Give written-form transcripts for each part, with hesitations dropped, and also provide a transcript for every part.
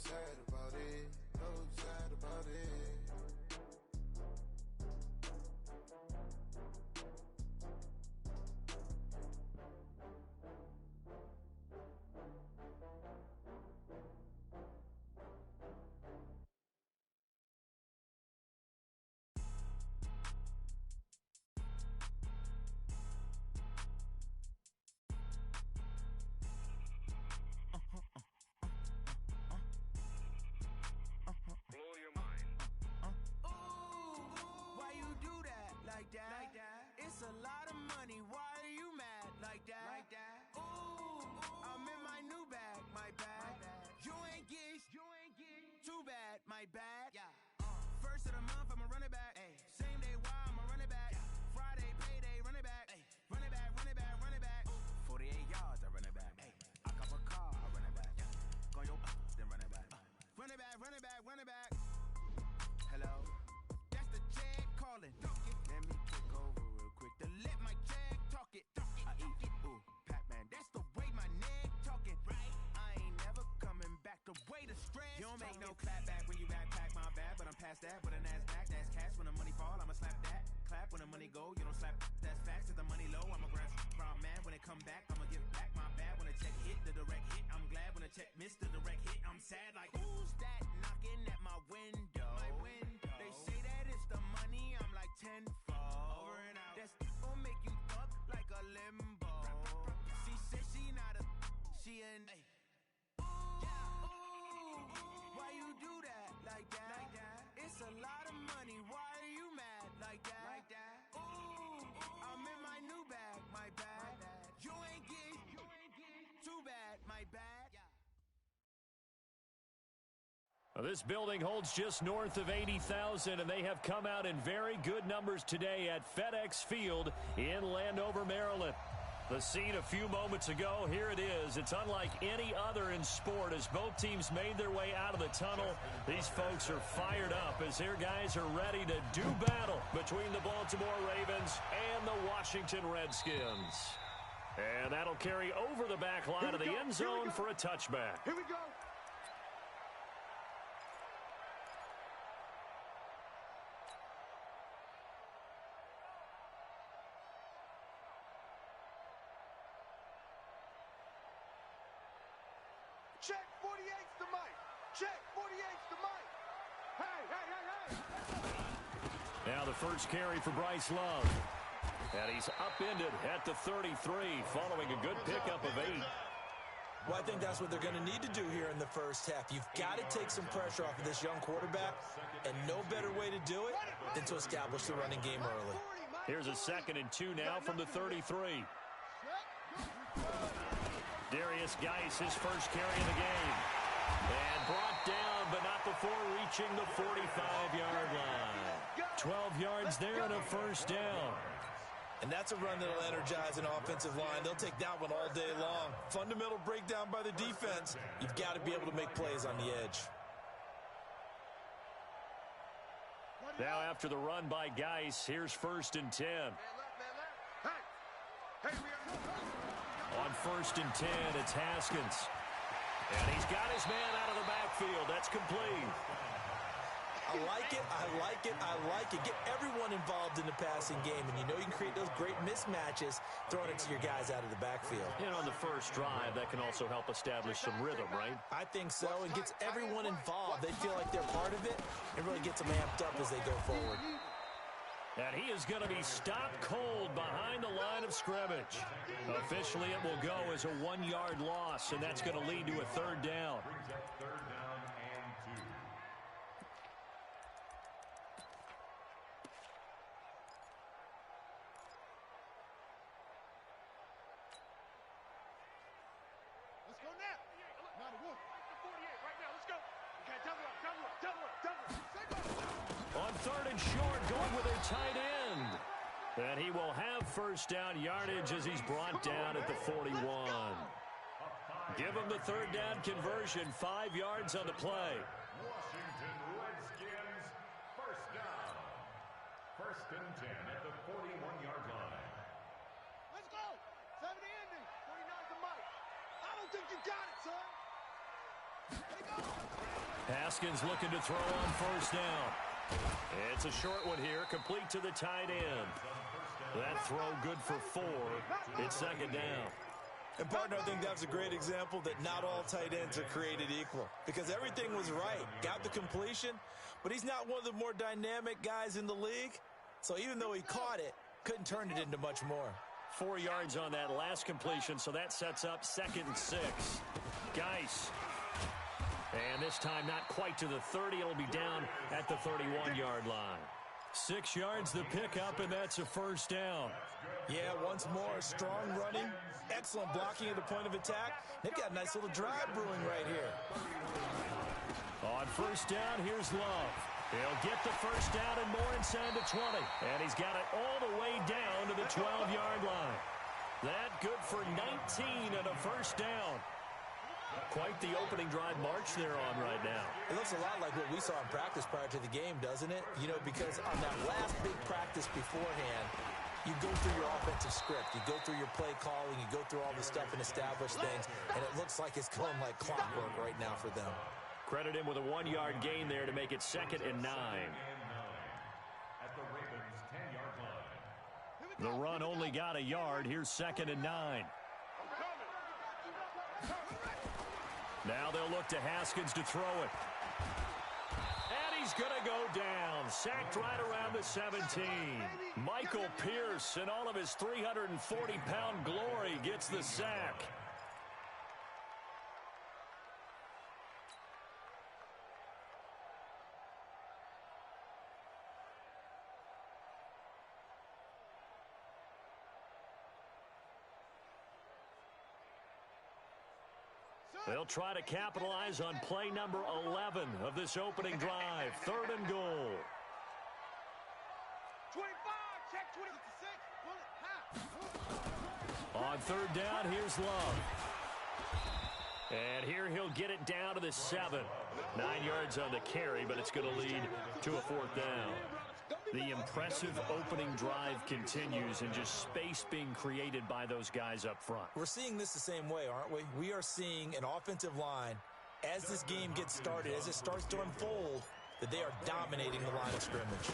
sad about it, so sad about it. It's a lot of money, why are you mad like that? Ooh, I'm in my new bag, my bad. You ain't geeks, too bad, my bad. First of the month, I'ma run it back. Same day, why I'ma run it back. Friday, payday, run it back. Run it back, run it back, run it back. 48 yards, I run it back. I cop a car, I run it back. Go your then run it back. Run it back, run it back, run it back. Hello, that's the check calling. Let me kick over real quick to let my check talk it. I eat it, ooh, Pac-Man, that's the way my neck talking. Right, I ain't never coming back the way the stress. You don't make no clap back when you backpack my bad, but I'm past that with a NASDAQ. That's cash when the money fall, I'ma slap that. Clap when the money go, you don't slap. That's facts. If the money low, I'ma grab brown man. When it come back, I'ma give back my bad. When the check hit, the direct hit, I'm glad. When the check missed the direct hit, I'm sad. Like who's that knocking at my window? My window. They say that it's the money, I'm like tenfold. Over and out. That's gon' make you fuck like a limbo. She said she not a, she an. Why you do that like that? It's a lot of money, why are you mad like that? Ooh, I'm in my new bag, my bad. You ain't geek, too bad, my bad. This building holds just north of 80,000, and they have come out in very good numbers today at FedEx Field in Landover, Maryland. The scene a few moments ago, here it is. It's unlike any other in sport as both teams made their way out of the tunnel. These folks are fired up as their guys are ready to do battle between the Baltimore Ravens and the Washington Redskins. And that'll carry over the back line of the end zone for a touchback. Here we go. Check 48's the mic. Check 48's the mic. Hey, hey, hey, hey. Now the first carry for Bryce Love. And he's upended at the 33 following a good pickup of 8. Well, I think that's what they're going to need to do here in the first half. You've got to take some pressure off of this young quarterback, and no better way to do it than to establish the running game early. Here's a 2nd and 2 now from the 33. Darius Geis, his first carry of the game. And brought down, but not before reaching the 45-yard line. 12 yards there and a first down. And that's a run that'll energize an offensive line. They'll take that one all day long. Fundamental breakdown by the defense. You've got to be able to make plays on the edge. Now after the run by Geis, here's 1st and 10. On 1st and 10, it's Haskins. And he's got his man out of the backfield. That's complete. I like it, I like it, I like it. Get everyone involved in the passing game, and you know you can create those great mismatches throwing it to your guys out of the backfield. And on the first drive, that can also help establish some rhythm, right? I think so, and gets everyone involved. They feel like they're part of it, and really gets them amped up as they go forward. And he is going to be stopped cold behind the line of scrimmage. Officially, it will go as a 1-yard loss, and that's going to lead to a 3rd down. Let's go now. Now the wolf. 48 right now. Let's go. Okay, double up. On 3rd and short, going with a tight end. And he will have first down yardage as he's brought down at the 41. Give him the 3rd down conversion, 5 yards on the play. Washington Redskins, first down. 1st and 10 at the 41-yard line. Let's go. 70 ending. 49's the mic. I don't think you got it, son. Haskins looking to throw on first down. It's a short one here, complete to the tight end. That throw good for 4. It's second down. And, partner, I think that was a great example that not all tight ends are created equal, because everything was right. Got the completion, but he's not one of the more dynamic guys in the league. So even though he caught it, couldn't turn it into much more. 4 yards on that last completion, so that sets up 2nd and 6. Geis. And this time not quite to the 30. It'll be down at the 31-yard line. 6 yards the pickup, and that's a first down. Yeah, once more, strong running, excellent blocking at the point of attack. They've got a nice little drive brewing right here. On first down, here's Love. He'll get the first down and more inside the 20. And he's got it all the way down to the 12-yard line. That good for 19 and a first down. Quite the opening drive march they're on right now. It looks a lot like what we saw in practice prior to the game, doesn't it? You know, because on that last big practice beforehand, you go through your offensive script. You go through your play calling. You go through all the stuff and establish things. And it looks like it's going like clockwork right now for them. Credit him with a 1-yard gain there to make it 2nd and 9. At the Ravens' 10-yard line. The run only got a yard. Here's 2nd and 9. Now they'll look to Haskins to throw it. And he's going to go down. Sacked right around the 17. Michael Pierce, in all of his 340-pound glory, gets the sack. They'll try to capitalize on play number 11 of this opening drive. 3rd and goal. 25, check 26, pull it, On 3rd down, here's Love. And here he'll get it down to the 7. 9 yards on the carry, but it's going to lead to a 4th down. The impressive opening drive continues, and just space being created by those guys up front. We're seeing this the same way, aren't we? We are seeing an offensive line, as this game gets started, as it starts to unfold, that they are dominating the line of scrimmage.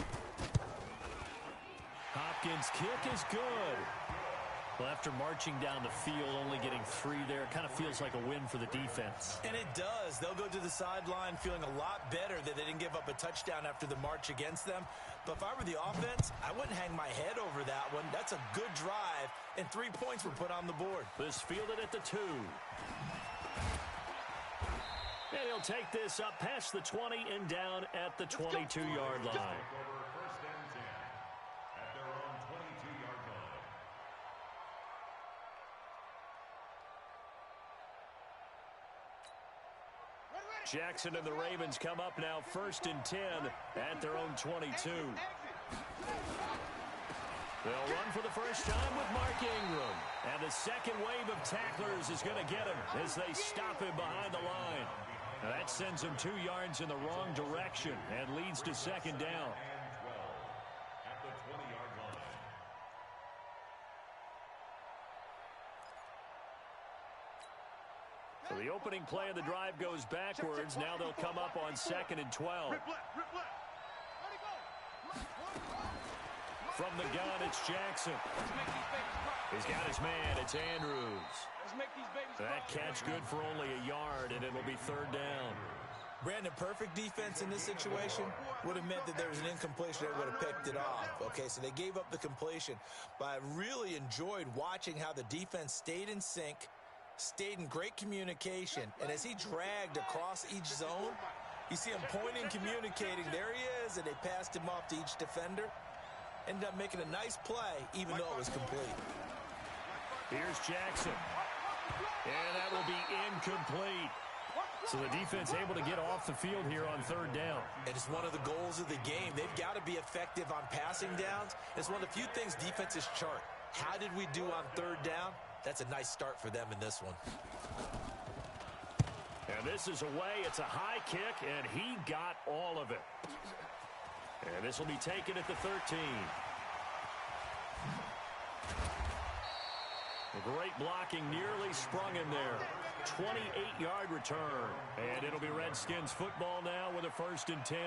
Hopkins' kick is good. Well, after marching down the field, only getting 3 there, kind of feels like a win for the defense. And it does. They'll go to the sideline feeling a lot better that they didn't give up a touchdown after the march against them. But if I were the offense, I wouldn't hang my head over that one. That's a good drive, and 3 points were put on the board. This fielded at the 2. And he'll take this up past the 20 and down at the 22-yard line. Jackson and the Ravens come up now 1st and 10 at their own 22. They'll run for the first time with Mark Ingram. And the second wave of tacklers is going to get him as they stop him behind the line. Now that sends him 2 yards in the wrong direction and leads to 2nd down. At the 20-yard line. So the opening play of the drive goes backwards. Now they'll come up on 2nd and 12. From the gun, it's Jackson. He's got his man. It's Andrews. That catch good for only a yard, and it'll be 3rd down. Brandon, perfect defense in this situation would have meant that there was an incompletion. They would have picked it off. Okay, so they gave up the completion. But I really enjoyed watching how the defense stayed in sync, stayed in great communication, and as he dragged across each zone, you see him pointing, communicating. There he is, and they passed him off to each defender. Ended up making a nice play, even though it was complete. Here's Jackson. And that will be incomplete. So the defense able to get off the field here on 3rd down. And it's one of the goals of the game. They've got to be effective on passing downs. It's one of the few things defenses chart. How did we do on 3rd down? That's a nice start for them in this one. And this is away. It's a high kick, and he got all of it. And this will be taken at the 13. Great blocking, nearly sprung him there. 28-yard return. And it'll be Redskins football now with a 1st and 10.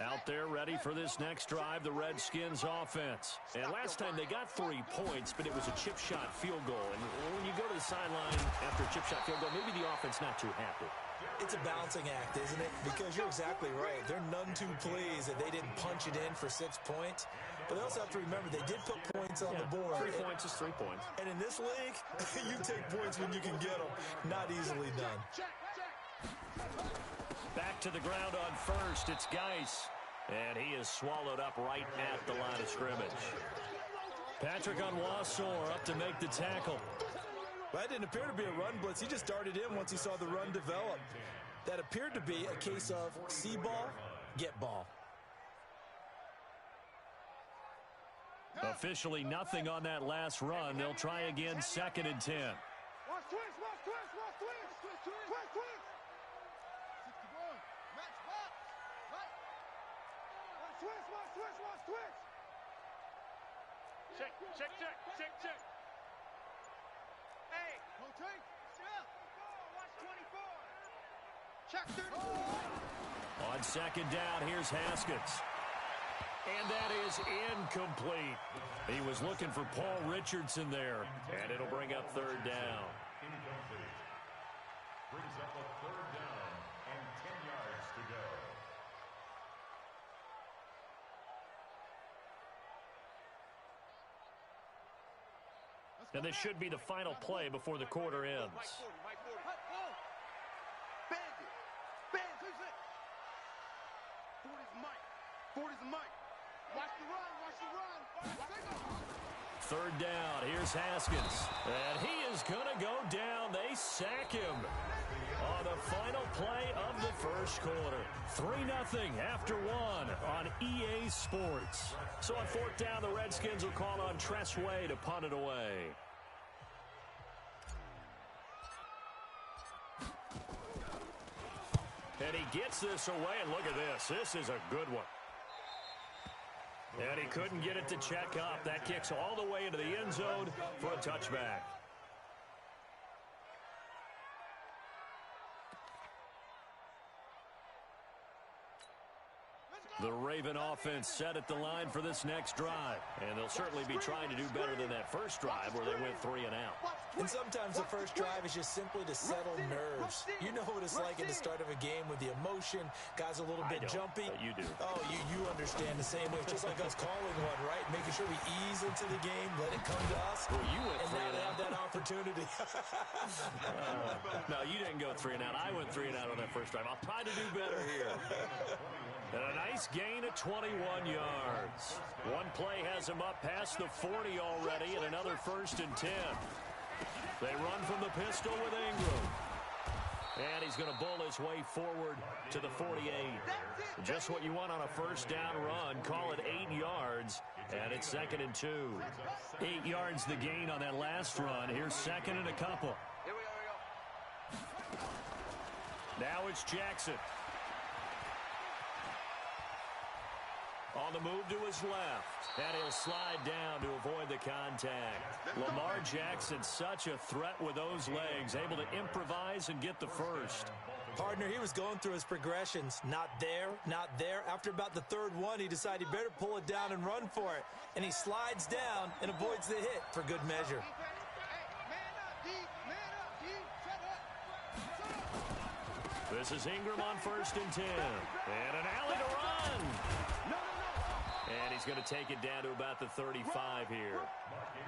Out there ready for this next drive, the Redskins offense. And last time they got 3 points, but it was a chip shot field goal. And when you go to the sideline after a chip shot field goal, maybe the offense not too happy. It's a balancing act, isn't it? Because you're exactly right. They're none too pleased that they didn't punch it in for 6 points. But they also have to remember they did put points on the board. 3 points is 3 points. And in this league, you take points when you can get them. Not easily done. Back to the ground on 1st. It's Geis. And he is swallowed up right at the line of scrimmage. Patrick Onwuasor up to make the tackle. That didn't appear to be a run blitz. He just darted in once he saw the run develop. That appeared to be a case of see ball, get ball. Officially nothing on that last run. They'll try again, 2nd and 10. Watch twist, watch twist, watch twist, twist, twist, twist, twist. 61, match box, right. Watch twist, watch twist, watch twist. Check, check, check, check, check. Hey, rotate. Check. Watch 24. Check 34. On 2nd down, here's Haskins. And that is incomplete. He was looking for Paul Richardson there. And it'll bring up 3rd down. Incomplete. Brings up a 3rd down and 10 yards to go. And this should be the final play before the quarter ends. Bandit. Bandit. 40's Mike. 40's Mike. Watch the run. Watch the run. 3rd down. Here's Haskins. And he is going to go down. They sack him on the final play of the 1st quarter. 3-0 after 1 on EA Sports. So on 4th down, the Redskins will call on Tressway to punt it away. And he gets this away, and look at this. This is a good one. And he couldn't get it to check up. That kicks all the way into the end zone for a touchback. The Raven offense set at the line for this next drive. And they'll certainly be trying to do better than that first drive where they went 3 and out. And sometimes the first drive is just simply to settle nerves. You know what it's like at the start of a game with the emotion. Guys a little bit jumpy. You do. Oh, you understand the same way. It's just like us calling one, right? Making sure we ease into the game, let it come to us. Well, you went 3 and now and they out. have that opportunity. No, you didn't go 3 and out. I went 3 and out on that first drive. I'll try to do better here. And a nice gain of 21 yards. One play has him up past the 40 already, and another 1st and 10. They run from the pistol with Ingram. And he's going to bull his way forward to the 48. Just what you want on a 1st down run. Call it 8 yards, and it's 2nd and 2. 8 yards the gain on that last run. Here's 2nd and a couple. Here we go. Now it's Jackson. On the move to his left. And he'll slide down to avoid the contact. Lamar Jackson, such a threat with those legs, able to improvise and get the first. Partner, he was going through his progressions. Not there, not there. After about the 3rd one, he decided he better pull it down and run for it. And he slides down and avoids the hit for good measure. This is Ingram on 1st and 10. And an alley to run. And he's going to take it down to about the 35 here.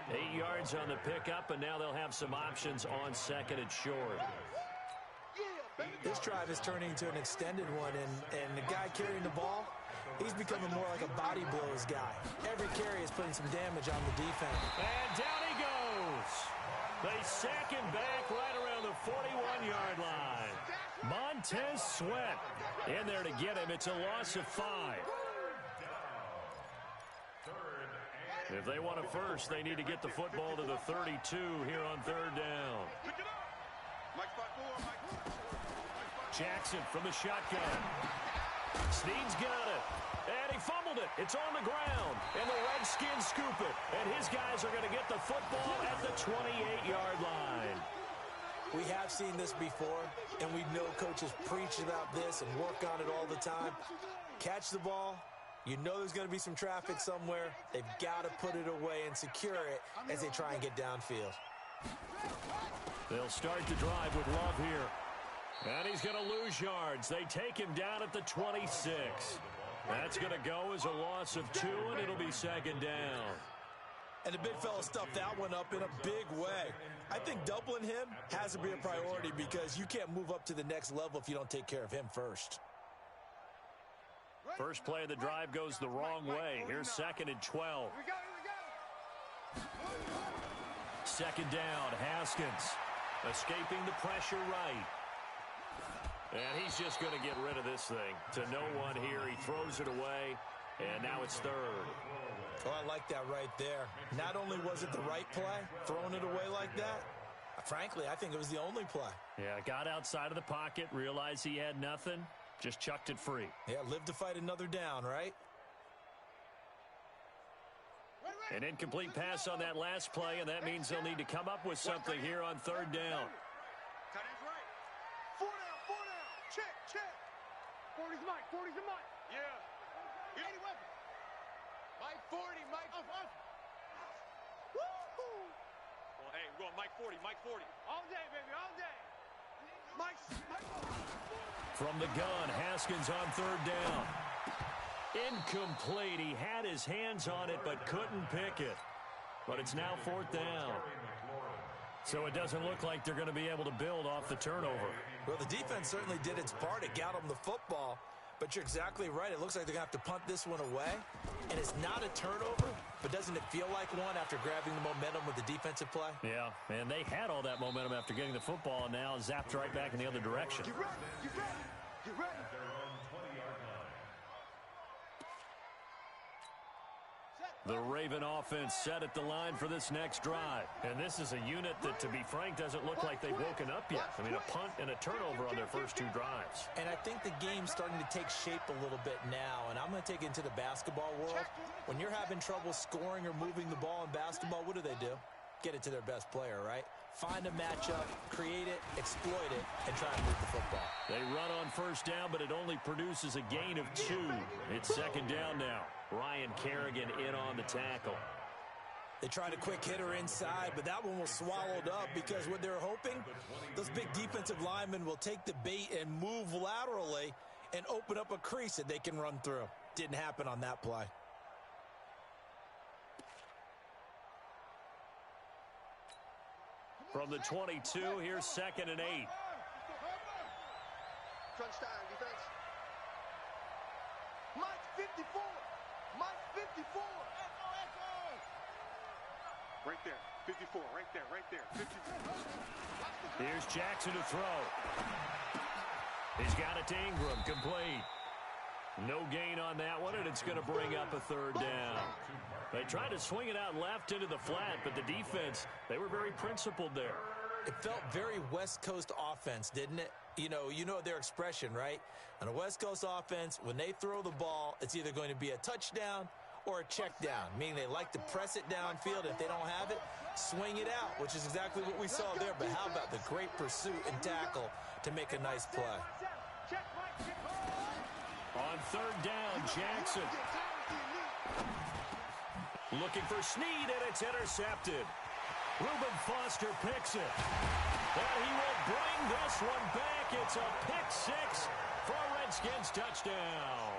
8 yards on the pickup, and now they'll have some options on 2nd and short. This drive is turning into an extended one, and the guy carrying the ball, he's becoming more like a body blows guy. Every carry is putting some damage on the defense. And down he goes. They sack him back right around the 41-yard line. Montez Sweat in there to get him. It's a loss of 5. If they want a first, they need to get the football to the 32 here on 3rd down. Jackson from the shotgun. Snead's got it. And he fumbled it. It's on the ground. And the Redskins scoop it. And his guys are going to get the football at the 28-yard line. We have seen this before, and we know coaches preach about this and work on it all the time. Catch the ball. You know there's going to be some traffic somewhere. They've got to put it away and secure it as they try and get downfield. They'll start the drive with Love here. And he's going to lose yards. They take him down at the 26. That's going to go as a loss of 2, and it'll be second down. And the big fella stuffed that one up in a big way. I think doubling him has to be a priority because you can't move up to the next level if you don't take care of him first. First play of the drive goes the wrong way. Here's second and 12. Second down, Haskins. Escaping the pressure right. And he's just going to get rid of this thing. To no one here. He throws it away. And now it's third. Oh, I like that right there. Not only was it the right play, throwing it away like that, frankly, I think it was the only play. Yeah, got outside of the pocket, realized he had nothing, just chucked it free. Yeah, live to fight another down, right? An incomplete pass on that last play, and that means they'll need to come up with something here on third down. Tight end's right. 4 down. Check. 40's Mike. Yeah. 80 weapon. Mike 40, Mike. Off. Woo-hoo. Well, hey, we're going Mike 40. All day, baby, all day. Mike. From the gun, Haskins on third down. Incomplete. He had his hands on it but couldn't pick it. But it's now fourth down. So it doesn't look like they're going to be able to build off the turnover. Well, the defense certainly did its part. It got them the football. But you're exactly right. It looks like they're going to have to punt this one away. And it's not a turnover, but doesn't it feel like one after grabbing the momentum with the defensive play? Yeah, and they had all that momentum after getting the football, and now zapped right back in the other direction. Get ready. The Raven offense set at the line for this next drive. And this is a unit that, to be frank, doesn't look like they've woken up yet. I mean, a punt and a turnover on their first 2 drives. And I think the game's starting to take shape a little bit now, and I'm going to take it into the basketball world. When you're having trouble scoring or moving the ball in basketball, what do? Get it to their best player, right? Find a matchup, create it, exploit it, and try and move the football. They run on first down, but it only produces a gain of 2. It's second down now. Ryan Kerrigan in on the tackle. They tried a quick hitter inside, but that one was swallowed up because what they're hoping, those big defensive linemen will take the bait and move laterally and open up a crease that they can run through. Didn't happen on that play. From the 22, here's second and 8. Crunch time, defense. Mike 54. Right there. 54. Right there. 54. Here's Jackson to throw. He's got it to Ingram. Complete. No gain on that one, and it's going to bring up a third down. They tried to swing it out left into the flat, but the defense, they were very principled there. It felt very West Coast offense, didn't it? You know their expression, right? On a West Coast offense, when they throw the ball, it's either going to be a touchdown or a check down, meaning they like to press it downfield. If they don't have it, swing it out, which is exactly what we saw there. But how about the great pursuit and tackle to make a nice play? On third down, Jackson. Looking for Snead, and it's intercepted. Reuben Foster picks it. And he will bring this one back. It's a pick 6 for a Redskins touchdown.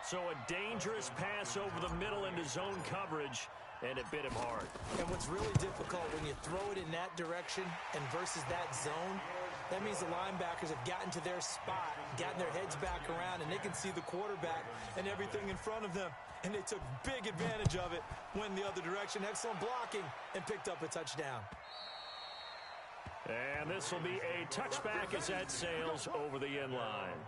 So a dangerous pass over the middle into zone coverage, and it bit him hard. And what's really difficult when you throw it in that direction and versus that zone, that means the linebackers have gotten to their spot, gotten their heads back around, and they can see the quarterback and everything in front of them. And they took big advantage of it, went the other direction, excellent blocking, and picked up a touchdown. And this will be a touchback as that sails over the end line.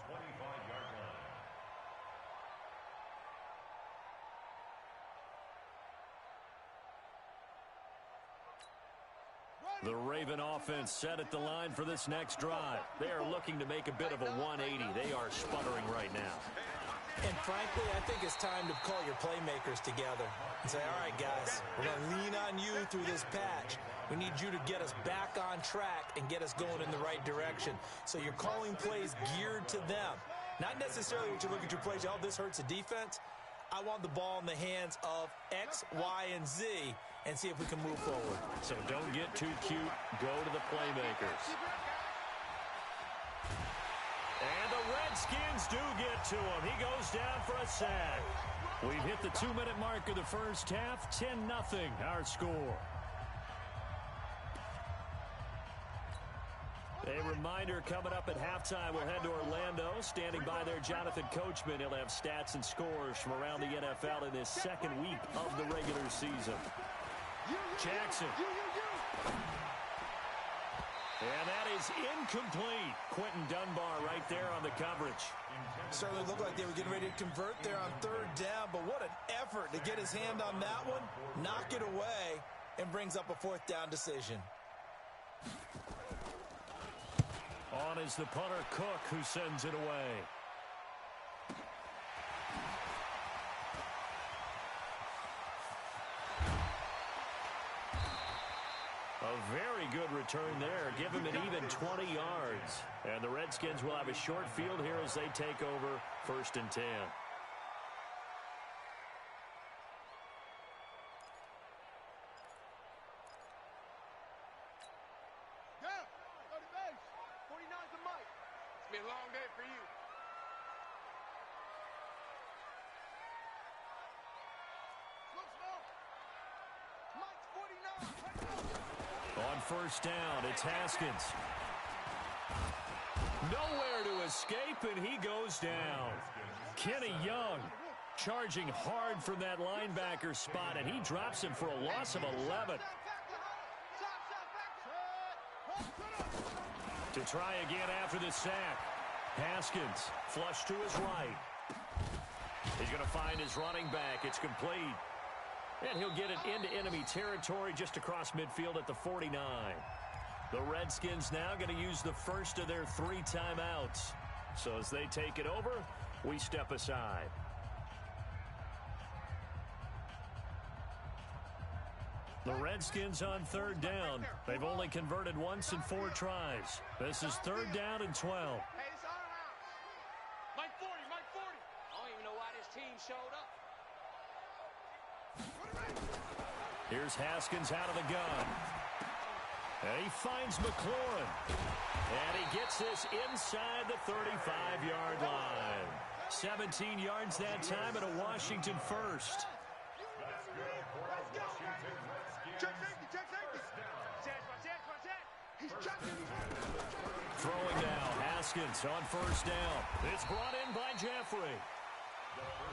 The Raven offense set at the line for this next drive. They are looking to make a bit of a 180. They are sputtering right now. And frankly, I think it's time to call your playmakers together and say, all right, guys, we're going to lean on you through this patch. We need you to get us back on track and get us going in the right direction. So you're calling plays geared to them. Not necessarily what you look at your plays, oh, this hurts the defense. I want the ball in the hands of X, Y, and Z and see if we can move forward. So don't get too cute. Go to the playmakers. And the Redskins do get to him. He goes down for a sack. We've hit the 2-minute mark of the first half. 10-0 our score. A reminder coming up at halftime, we'll head to Orlando. Standing by there, Jonathan Coachman. He'll have stats and scores from around the NFL in his second week of the regular season. Jackson. And that is incomplete. Quentin Dunbar right there on the coverage. Certainly looked like they were getting ready to convert there on third down, but what an effort to get his hand on that one, knock it away, and brings up a fourth down decision. On is the punter, Cook, who sends it away. A very good return there. Give him an even 20 yards. And the Redskins will have a short field here as they take over 1st and 10. It's been a long day for you. On 1st down, it's Haskins. Nowhere to escape, and he goes down. Kenny Young charging hard from that linebacker spot, and he drops him for a loss of 11. To try again after the sack. Haskins flush to his right. He's going to find his running back. It's complete. And he'll get it into enemy territory just across midfield at the 49. The Redskins now going to use the first of their 3 timeouts. So as they take it over, we step aside. The Redskins on 3rd down. They've only converted once in 4 tries. This is 3rd down and 12. Hey, it's our house. Mike 40, Mike 40. I don't even know why this team showed up. Here's Haskins out of the gun. And he finds McLaurin. And he gets this inside the 35-yard line. 17 yards that time and a Washington first. Check safety, check safety. He's checking. Throwing now, Haskins on 1st down. It's brought in by Jeffrey.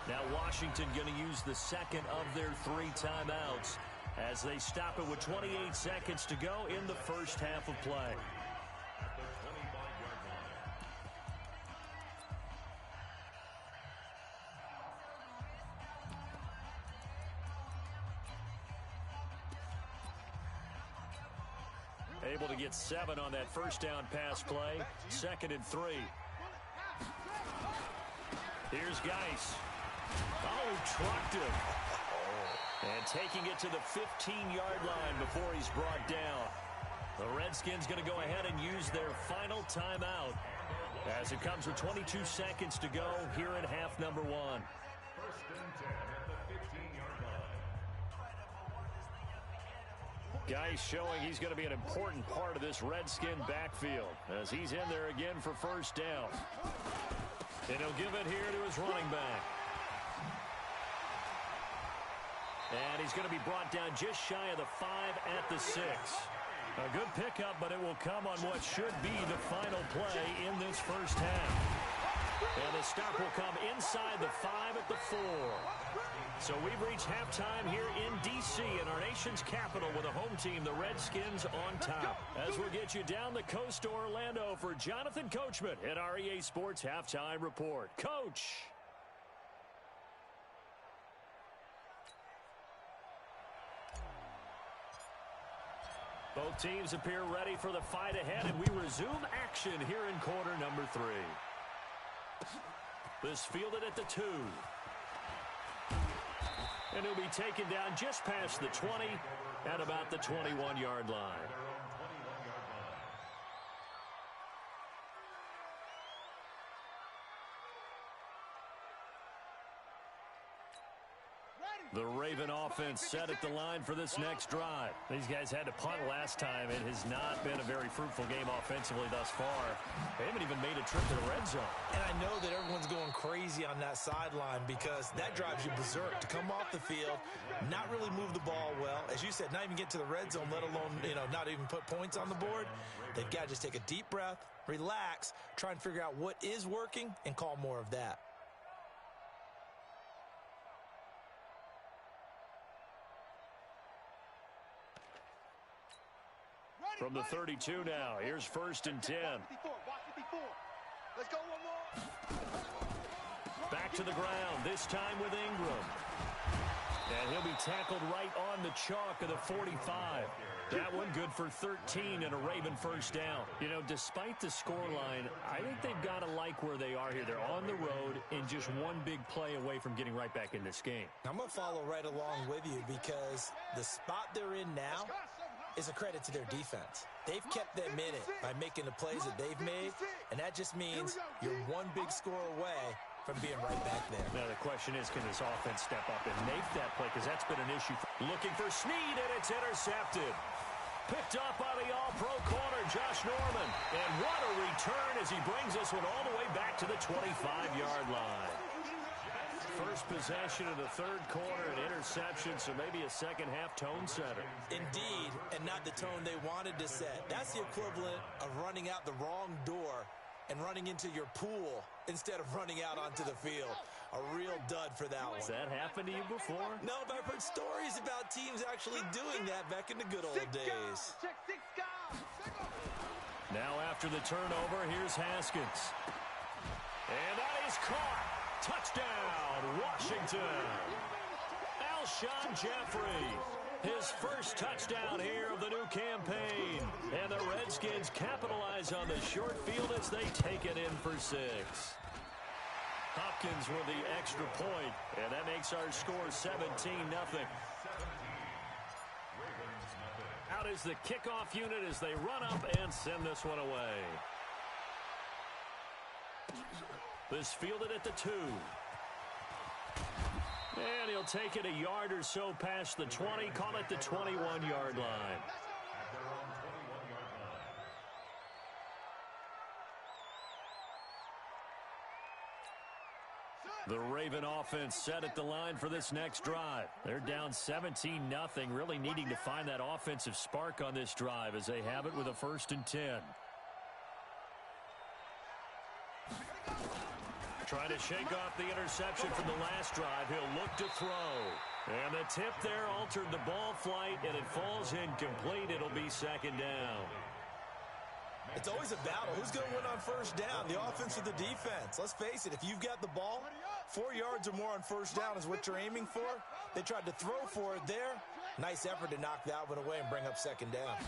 Now Washington going to use the second of their 3 timeouts as they stop it with 28 seconds to go in the first half of play. Able to get 7 on that first down pass play. 2nd and 3. Here's Geis. Oh, trucked him. And taking it to the 15-yard line before he's brought down. The Redskins going to go ahead and use their final timeout as it comes with 22 seconds to go here in half number 1. 1st and 10 at the 15-yard line. Geis showing he's going to be an important part of this Redskin backfield as he's in there again for 1st down. And he'll give it here to his running back. And he's going to be brought down just shy of the 5 at the 6. A good pickup, but it will come on what should be the final play in this first half. And the stop will come inside the 5 at the 4. So we've reached halftime here in D.C. in our nation's capital with a home team, the Redskins, on top. As we'll get you down the coast to Orlando for Jonathan Coachman at our EA Sports Halftime Report. Coach. Both teams appear ready for the fight ahead, and we resume action here in quarter number 3. This fielded at the 2. And he'll be taken down just past the 20 at about the 21-yard line. The Raven offense set at the line for this next drive. These guys had to punt last time. It has not been a very fruitful game offensively thus far. They haven't even made a trip to the red zone. And I know that everyone's going crazy on that sideline because that drives you berserk to come off the field, not really move the ball well. As you said, not even get to the red zone, let alone, not even put points on the board. They've got to just take a deep breath, relax, try and figure out what is working, and call more of that. From the 32 now, here's 1st and 10. Let's go one more. Back to the ground, this time with Ingram. And he'll be tackled right on the chalk of the 45. That one good for 13 and a Raven first down. Despite the scoreline, I think they've got to like where they are here. They're on the road and just one big play away from getting right back in this game. I'm going to follow right along with you because the spot they're in now is a credit to their defense. They've kept them in it by making the plays that they've made, and that just means you're one big score away from being right back there. Now the question is, can this offense step up and make that play? Because that's been an issue. Looking for Snead, and it's intercepted. Picked up by the all-pro corner, Josh Norman. And what a return as he brings this one all the way back to the 25-yard line. First possession of the third quarter, an interception, so maybe a second-half tone setter. Indeed, and not the tone they wanted to set. That's the equivalent of running out the wrong door and running into your pool instead of running out onto the field. A real dud for that one. Has that happened to you before? No, but I've heard stories about teams actually doing that back in the good old days. Now after the turnover, here's Haskins. And that is caught. Touchdown, Washington. Alshon Jeffrey, his first touchdown here of the new campaign. And the Redskins capitalize on the short field as they take it in for 6. Hopkins with the extra point, and that makes our score 17-0. Out is the kickoff unit as they run up and send this one away. This fielded at the 2. And he'll take it a yard or so past the 20, call it the 21-yard line. The Raven offense set at the line for this next drive. They're down 17-0, really needing to find that offensive spark on this drive as they have it with a 1st and 10. Trying to shake off the interception from the last drive. He'll look to throw. And the tip there altered the ball flight, and it falls incomplete. It'll be 2nd down. It's always a battle. Who's going to win on 1st down, the offense or the defense? Let's face it, if you've got the ball, 4 yards or more on 1st down is what you're aiming for. They tried to throw for it there. Nice effort to knock that one away and bring up 2nd down.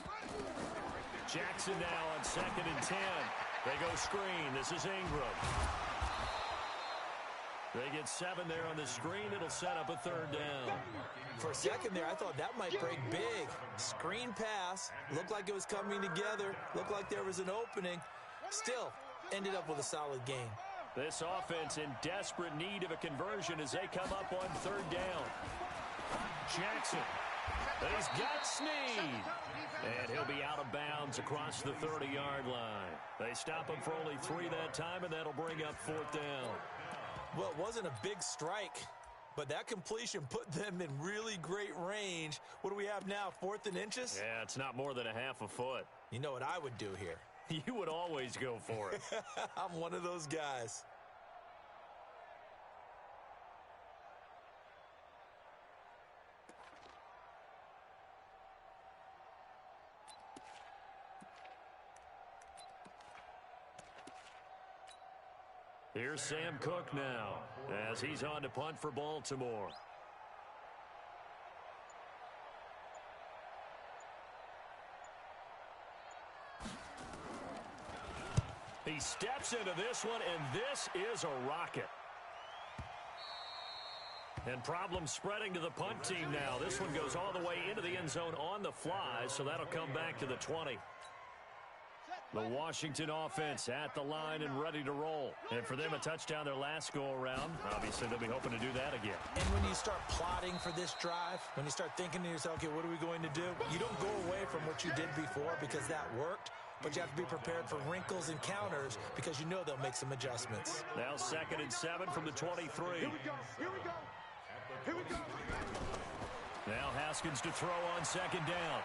Jackson now on 2nd and 10. They go screen. This is Ingram. They get 7 there on the screen. It'll set up a 3rd down. For a second there, I thought that might break big. Screen pass. Looked like it was coming together. Looked like there was an opening. Still, ended up with a solid game. This offense in desperate need of a conversion as they come up on 3rd down. Jackson. He's got Snead. And he'll be out of bounds across the 30-yard line. They stop him for only 3 that time, and that'll bring up 4th down. Well, it wasn't a big strike, but that completion put them in really great range. What do we have now, 4th and inches? Yeah, it's not more than a half a foot. You know what I would do here? You would always go for it. I'm one of those guys. Here's Sam Cook now as he's on to punt for Baltimore. He steps into this one, and this is a rocket. And problems spreading to the punt team now. This one goes all the way into the end zone on the fly, so that'll come back to the 20. The Washington offense at the line and ready to roll. And for them, a touchdown their last go-around. Obviously, they'll be hoping to do that again. And when you start plotting for this drive, when you start thinking to yourself, okay, what are we going to do? You don't go away from what you did before because that worked, but you have to be prepared for wrinkles and counters because you know they'll make some adjustments. Now 2nd and 7 from the 23. Here we go. Here we go. Here we go. Now Haskins to throw on 2nd down.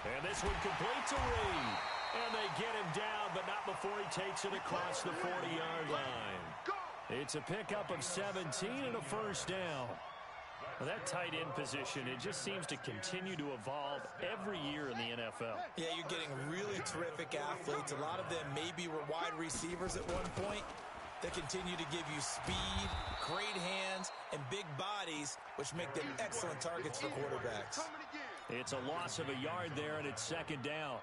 And this one complete to Reed. And they get him down, but not before he takes it across the 40-yard line. It's a pickup of 17 and a first down. Well, that tight end position, it just seems to continue to evolve every year in the NFL. Yeah, you're getting really terrific athletes. A lot of them maybe were wide receivers at one point. They continue to give you speed, great hands, and big bodies, which make them excellent targets for quarterbacks. It's a loss of a yard there, and it's 2nd down.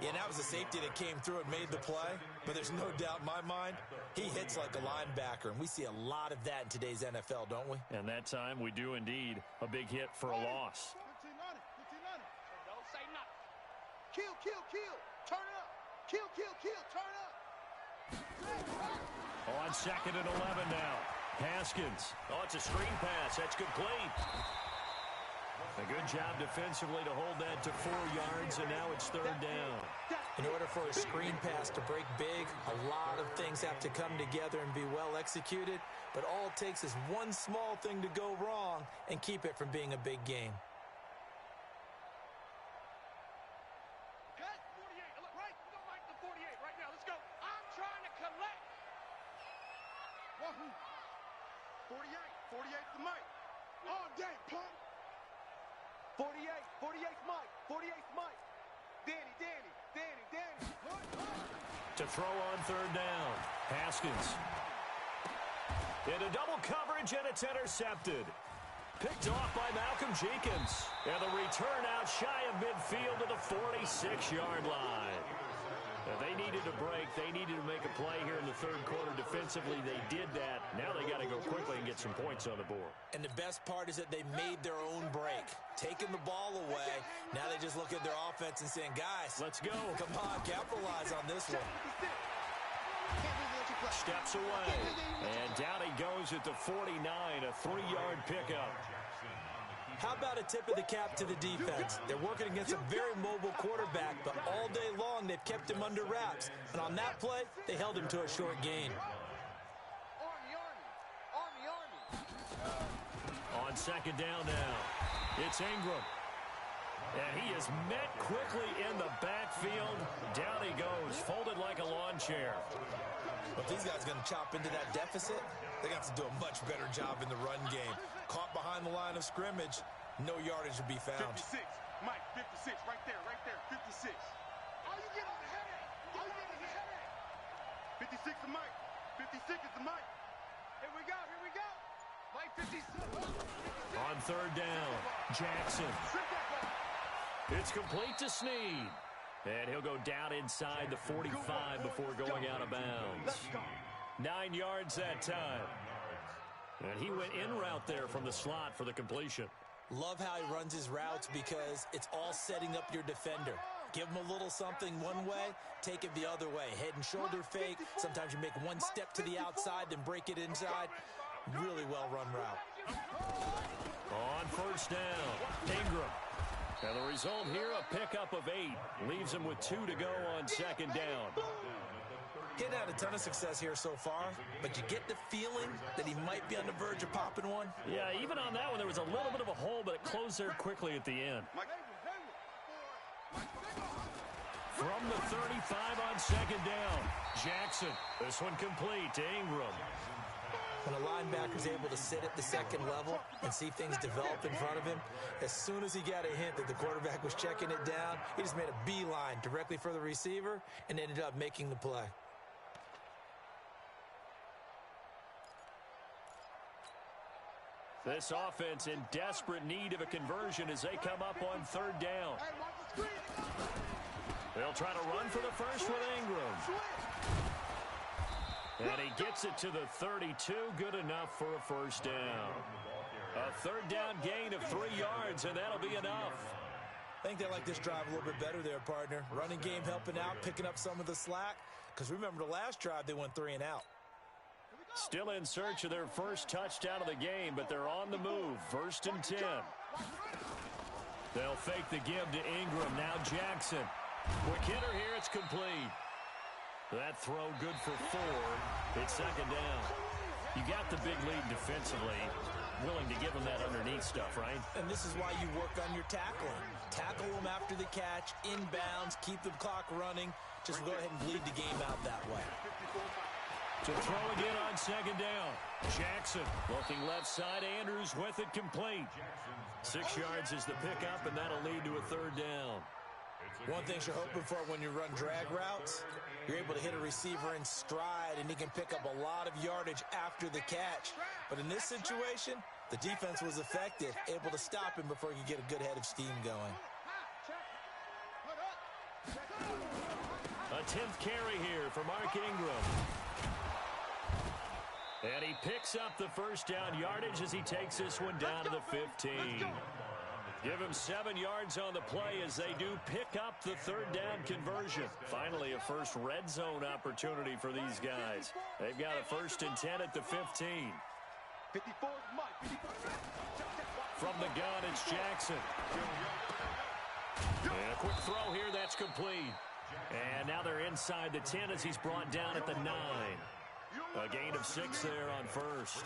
Yeah, and that was a safety that came through and made the play. But there's no doubt in my mind, he hits like a linebacker. And we see a lot of that in today's NFL, don't we? And that time, we do indeed. A big hit for a loss. 15 on it. 15 on it. Don't say nothing. Kill, kill, kill. Turn up. Kill, kill, kill. Turn up. On 2nd and 11 now. Haskins. Oh, it's a screen pass. That's complete. A good job defensively to hold that to 4 yards, and now it's 3rd down. In order for a screen pass to break big, a lot of things have to come together and be well executed, but all it takes is one small thing to go wrong and keep it from being a big game. Cut. 48. Look, right. Go right to 48 right now. Let's go. I'm trying to collect. Wahoo. 48. 48's the mic. All day, punk. 48. 48's Mike. 48's Mike. Danny. To throw on 3rd down. Haskins. Into double coverage, and it's intercepted. Picked off by Malcolm Jenkins. And the return out shy of midfield to the 46-yard line. They needed a break. They needed to make a play here in the 3rd quarter. Defensively, they did that. Now they got to go quickly and get some points on the board. And the best part is that they made their own break. Taking the ball away. Now they just look at their offense and saying, guys, let's go. Come on, capitalize on this one. Steps away. And down he goes at the 49, a 3-yard pickup. How about a tip of the cap to the defense? They're working against a very mobile quarterback, but all day long they've kept him under wraps. And on that play, they held him to a short gain. On 2nd down now, it's Ingram. And he is met quickly in the backfield. Down he goes, folded like a lawn chair. But if these guys are going to chop into that deficit, they're going to have to do a much better job in the run game. Caught behind the line of scrimmage, no yardage to be found. 56. Mike, 56. Right there. 56. All you get is a headache. 56 is Mike. 56 is the Mike. Here we go. Mike, 56. On 3rd down, Jackson. It's complete to Snead. And he'll go down inside the 45 before going out of bounds. 9 yards that time. And he went in route there from the slot for the completion. Love how he runs his routes because it's all setting up your defender. Give him a little something one way, take it the other way. Head and shoulder fake. Sometimes you make one step to the outside, then break it inside. Really well-run route. On 1st down, Ingram. And the result here, a pickup of 8. Leaves him with 2 to go on 2nd down. Getting had a ton of success here so far, but you get the feeling that he might be on the verge of popping one. Yeah, even on that one, there was a little bit of a hole, but it closed there quickly at the end. From the 35 on 2nd down, Jackson. This one complete to Ingram. When a linebacker's able to sit at the 2nd level and see things develop in front of him, as soon as he got a hint that the quarterback was checking it down, he just made a beeline directly for the receiver and ended up making the play. This offense in desperate need of a conversion as they come up on 3rd down. They'll try to run for the first with Ingram. And he gets it to the 32. Good enough for a first down. A third down gain of 3 yards, and that'll be enough. I think they like this drive a little bit better there, partner. Running game helping out, picking up some of the slack. Because remember the last drive, they went 3 and out. Still in search of their first touchdown of the game, but they're on the move. 1st and 10. They'll fake the give to Ingram. Now Jackson. Quick hitter here. It's complete. That throw good for 4. It's 2nd down. You got the big lead defensively. Willing to give them that underneath stuff, right? And this is why you work on your tackling. Tackle them after the catch, inbounds, keep the clock running. Just go ahead and bleed the game out that way. To throw again on 2nd down. Jackson looking left side. Andrews with it complete. 6 yards is the pickup, and that'll lead to a 3rd down. One thing you're hoping for when you run drag routes, you're able to hit a receiver in stride, and he can pick up a lot of yardage after the catch. But in this situation, the defense was effective, able to stop him before he could get a good head of steam going. A 10th carry here for Mark Ingram. And he picks up the first down yardage as he takes this one down to the 15. Give him 7 yards on the play as they do pick up the 3rd down conversion. Finally, a first red zone opportunity for these guys. They've got a 1st and 10 at the 15. From the gun, it's Jackson. And a quick throw here, that's complete. And now they're inside the 10 as he's brought down at the 9. A gain of 6 there on 1st.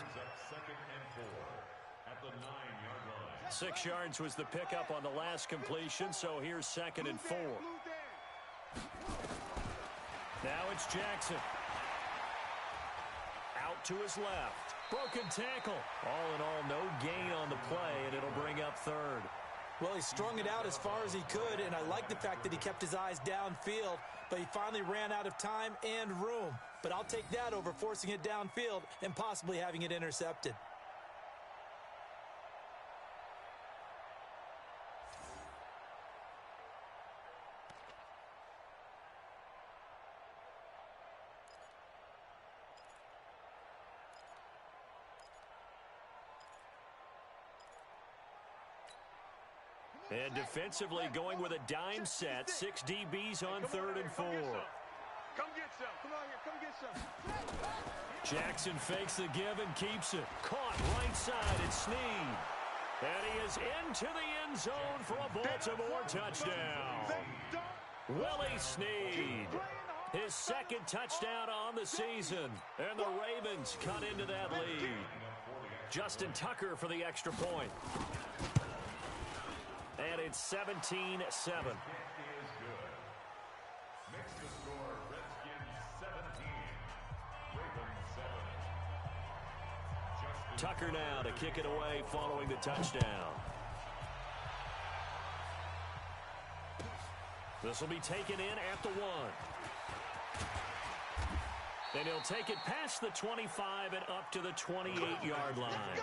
6 yards was the pickup on the last completion, so here's 2nd and 4. Now it's Jackson. Out to his left. Broken tackle. All in all, no gain on the play, and it'll bring up 3rd. Well, he strung it out as far as he could, and I like the fact that he kept his eyes downfield, but he finally ran out of time and room. But I'll take that over forcing it downfield and possibly having it intercepted. And defensively going with a dime set. 6 DBs on 3rd and 4. Come get some. Come on here. Come get some. Jackson fakes the give and keeps it. Caught right side. It's Snead. And he is into the end zone for a Baltimore touchdown. Willie Snead. His 2nd touchdown on the season. And the Ravens cut into that lead. Justin Tucker for the extra point. And it's 17-7. Tucker now to kick it away following the touchdown. This will be taken in at the 1. And he'll take it past the 25 and up to the 28-yard line.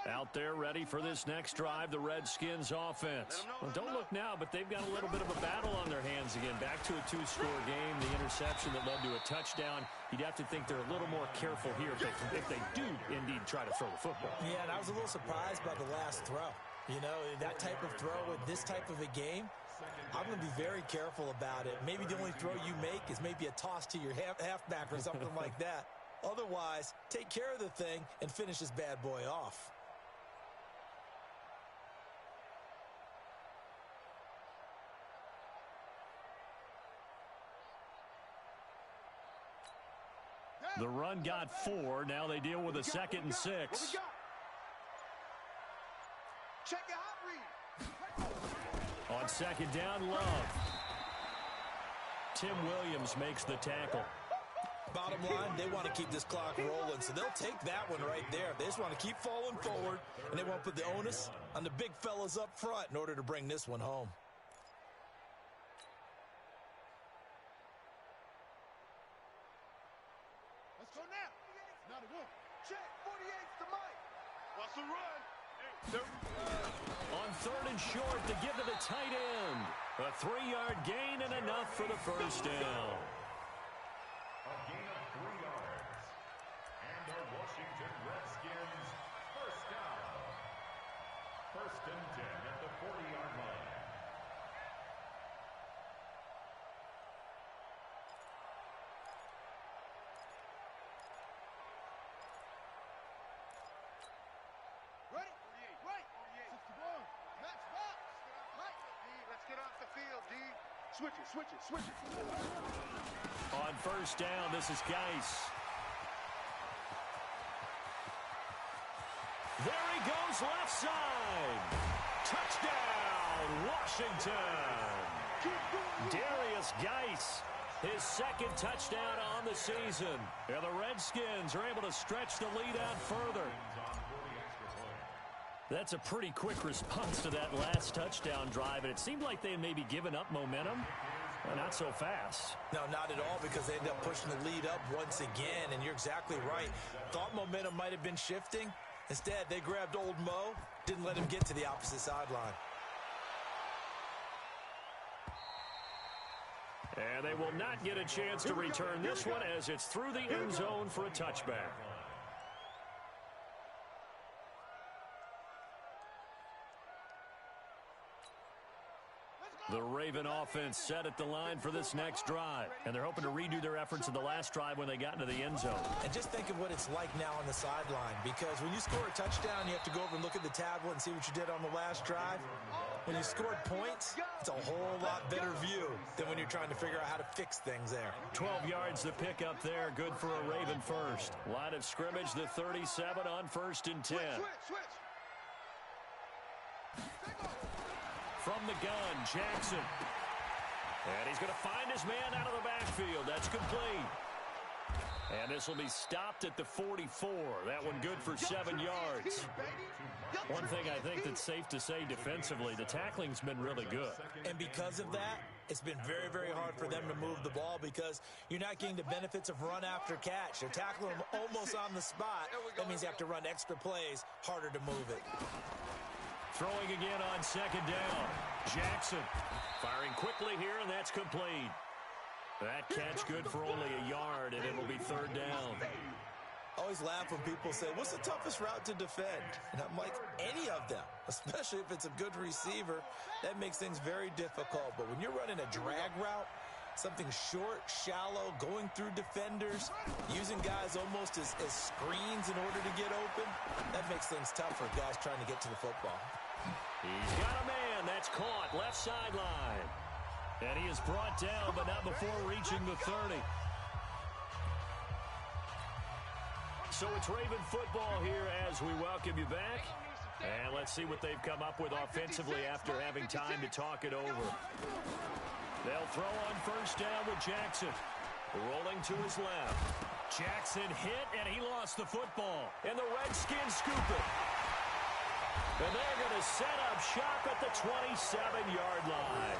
Out there ready for this next drive, the Redskins offense. Well, don't look now, but they've got a little bit of a battle on their hands again. Back to a 2-score game, the interception that led to a touchdown. You'd have to think they're a little more careful here if they do indeed try to throw the football. Yeah, and I was a little surprised by the last throw. You know, that type of throw with this type of a game, I'm going to be very careful about it. Maybe the only throw you make is maybe a toss to your halfback or something like that. Otherwise, take care of the thing and finish this bad boy off. The run got 4. Now they deal with a 2nd and 6. Check your hot read. On 2nd down, Love. Tim Williams makes the tackle. Bottom line, they want to keep this clock rolling, so they'll take that one right there. They just want to keep falling forward, and they want to put the onus on the big fellas up front in order to bring this one home. the run. On 3rd and short, to give to the tight end. A 3-yard gain and enough for the first down. A gain of 3 yards. And the Washington Redskins first down. 1st and 10 at the 40-yard line. Ready? 48. Right. 61. Match box. Right. D, let's get off the field, D. Switch it. On 1st down, this is Geis. There he goes, left side. Touchdown, Washington. Darius Geis, his 2nd touchdown on the season. And the Redskins are able to stretch the lead out further. That's a pretty quick response to that last touchdown drive, and it seemed like they had maybe given up momentum. Well, not so fast. No, not at all, because they end up pushing the lead up once again, and you're exactly right. Thought momentum might have been shifting. Instead, they grabbed old Mo, didn't let him get to the opposite sideline. And they will not get a chance to return this one as it's through the end zone for a touchback. The Raven offense set at the line for this next drive, and they're hoping to redo their efforts in the last drive when they got into the end zone. And just think of what it's like now on the sideline, because when you score a touchdown, you have to go over and look at the tablet and see what you did on the last drive. When you scored points, it's a whole lot better view than when you're trying to figure out how to fix things there. 12 yards to pick up there, good for a Raven first. Line of scrimmage, the 37 on 1st and 10. Switch. From the gun, Jackson. And he's going to find his man out of the backfield. That's complete. And this will be stopped at the 44. That one good for 7 yards. One thing I think that's safe to say defensively, the tackling's been really good. And because of that, it's been very, very hard for them to move the ball because you're not getting the benefits of run after catch. They're tackling them almost on the spot. That means you have to run extra plays, harder to move it. Throwing again on 2nd down. Jackson firing quickly here, and that's complete. That catch good for only a yard, and it will be 3rd down. I always laugh when people say, what's the toughest route to defend? And I'm like, any of them, especially if it's a good receiver. That makes things very difficult. But when you're running a drag route, something short, shallow, going through defenders, using guys almost as screens in order to get open, that makes things tough for guys trying to get to the football. He's got a man. That's caught. Left sideline. And he is brought down, but not before reaching the 30. So it's Raven football here as we welcome you back. And let's see what they've come up with offensively after having time to talk it over. They'll throw on 1st down with Jackson. Rolling to his left. Jackson hit, and he lost the football. And the Redskins scoop it. And they're going to set up shop at the 27-yard line.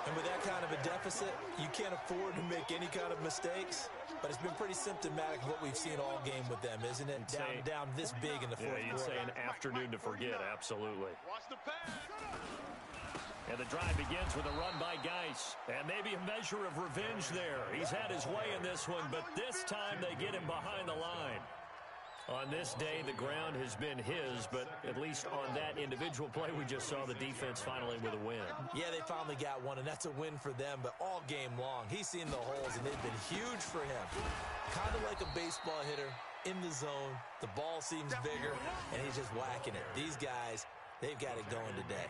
And with that kind of a deficit, you can't afford to make any kind of mistakes. But it's been pretty symptomatic of what we've seen all game with them, isn't it? Down this big in the fourth quarter. You'd say an afternoon to forget, absolutely. Watch the pass. And the drive begins with a run by Geis. And maybe a measure of revenge there. He's had his way in this one, but this time they get him behind the line. On this day, the ground has been his, but at least on that individual play, we just saw the defense finally with a win. Yeah, they finally got one, and that's a win for them, but all game long, he's seen the holes, and they've been huge for him. Kind of like a baseball hitter in the zone. The ball seems bigger, and he's just whacking it. These guys, they've got it going today.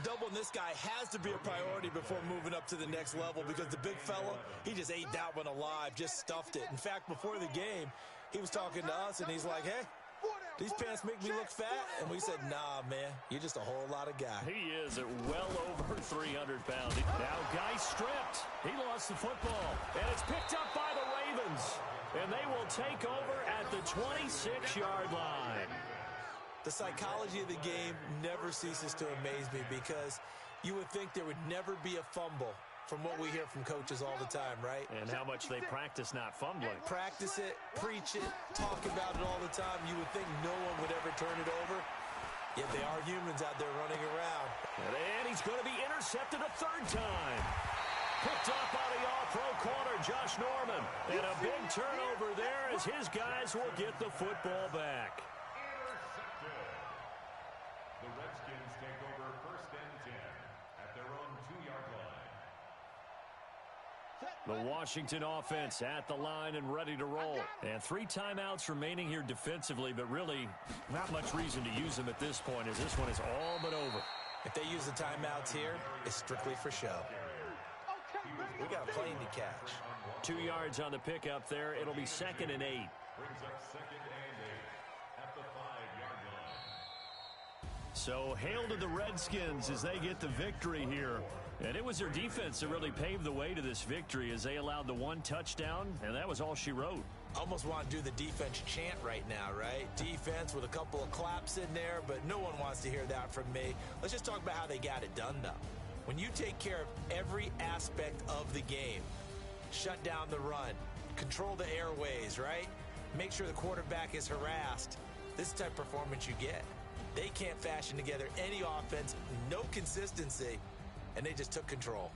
Doubling this guy has to be a priority before moving up to the next level because the big fella, he just ate that one alive, just stuffed it. In fact, before the game, he was talking to us, and he's like, hey, these pants make me look fat? And we said, nah, man, you're just a whole lot of guy. He is at well over 300 pounds. Now, Geis stripped. He lost the football, and it's picked up by the Ravens. And they will take over at the 26-yard line. The psychology of the game never ceases to amaze me because you would think there would never be a fumble from what we hear from coaches all the time, right? And how much they practice not fumbling. Practice it, preach it, talk about it all the time. You would think no one would ever turn it over. Yet they are humans out there running around. And he's going to be intercepted a third time. Picked up by the all-pro corner, Josh Norman. And a big turnover there as his guys will get the football back. Intercepted. The Redskins take over 1st and 10 at their own 2-yard line. The Washington offense at the line and ready to roll. And 3 timeouts remaining here defensively, but really not much reason to use them at this point as this one is all but over. If they use the timeouts here, it's strictly for show. We got a plane to catch. 2 yards on the pickup there. It'll be 2nd and 8. Brings up 2nd and 8 at the 5-yard line. So hail to the Redskins as they get the victory here. And it was their defense that really paved the way to this victory as they allowed the 1 touchdown, and that was all she wrote. Almost want to do the defense chant right now, right? Defense with a couple of claps in there, but no one wants to hear that from me. Let's just talk about how they got it done, though. When you take care of every aspect of the game, shut down the run, control the airways, right? Make sure the quarterback is harassed. This is the type of performance you get. They can't fashion together any offense, no consistency, and they just took control.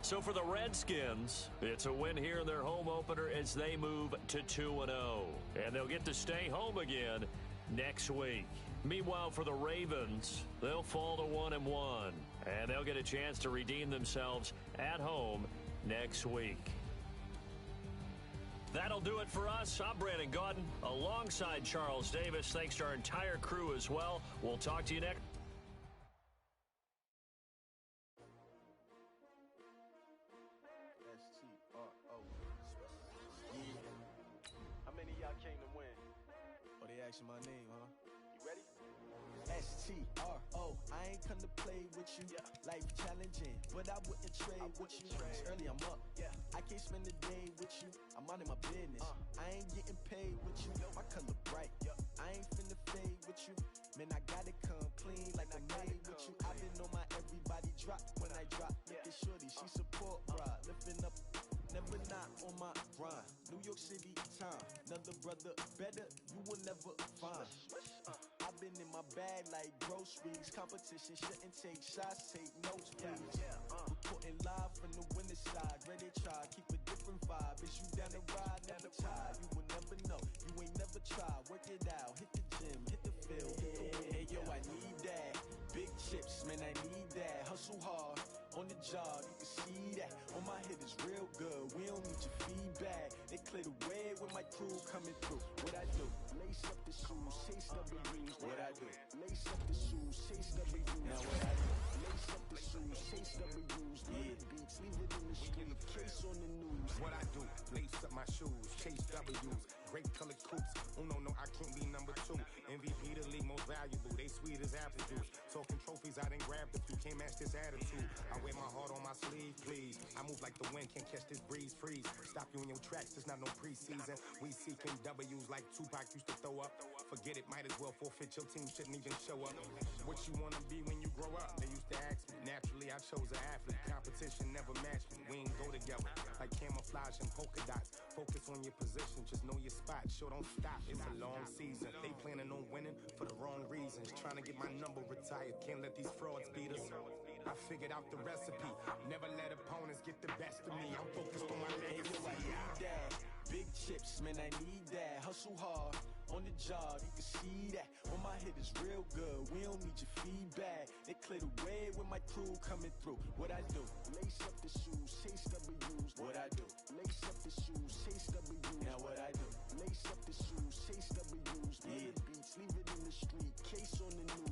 So for the Redskins, it's a win here in their home opener as they move to 2-0. And they'll get to stay home again next week. Meanwhile, for the Ravens, they'll fall to 1-1. And they'll get a chance to redeem themselves at home next week. That'll do it for us. I'm Brandon Gaudin alongside Charles Davis. Thanks to our entire crew as well. We'll talk to you next. How many of y'all came to win? Oh, they asking my name, huh? You ready? S-T-R-O, I ain't come to play with you. Life challenging, but I wouldn't trade with you. It's early, I'm up. I can't spend the day with you. I'm minding my business. I ain't getting paid with you. My color bright. I ain't finna fade with you. Man, I gotta come clean like I made with you. I've been on my everybody drop when I drop. Look at shorty, she support ride. Lifting up, never not on my grind. New York City time. Another brother better, you will never find. I've been in my bag like groceries. Competition shouldn't take shots, take notes, please. Reporting live from the winning side. Ready to try, keep a different vibe. Is you down the ride, never tired. You will never know, you ain't never tried. Work it out, hit the gym, hit the field, hit the win. Hey yo, I need that. Big chips, man, I need that. Hustle hard, on the job, you can see that. On my head is real good, we don't need your feedback. They clear the way with my crew coming through. What I do? Lace up the shoes, chase W's. What I do? Lace up the shoes, chase W's. Now what I do? Lace up the shoes, chase W's. Murder beats, leave it in the street, case on the news. What I do? Lace up my shoes, chase W's. Great colored coops. Oh no, I can't be number 2. MVP the league most valuable. They sweet as apple juice. Talking trophies, I done grabbed a few. Can't match this attitude. I wear my heart on my sleeve, please. I move like the wind, can't catch this breeze. Freeze. Stop you in your tracks. There's not no preseason. We seeking W's like Tupac used to throw up. Forget it, might as well forfeit. Your team shouldn't even show up. What you wanna be when you grow up? They used to ask me. Naturally, I chose an athlete. Competition never matched me. We ain't go together like camouflage and polka dots. Focus on your position, just know your spot. Sure, don't stop. It's a long season. They planning on winning for the wrong reasons. Trying to get my number retired. Can't let these frauds beat us. I figured out the recipe. Never let opponents get the best of me. I'm focused on my legacy. I need that. Big chips, man, I need that. Hustle hard, on the job, you can see that. On my head is real good, we don't need your feedback. They clear the way with my crew coming through. What I do? Lace up the shoes, chase W's. What I do? Lace up the shoes, chase W's. Now what I do? Lace up the shoes, chase W's. Murder beats, leave it in the street, case on the news.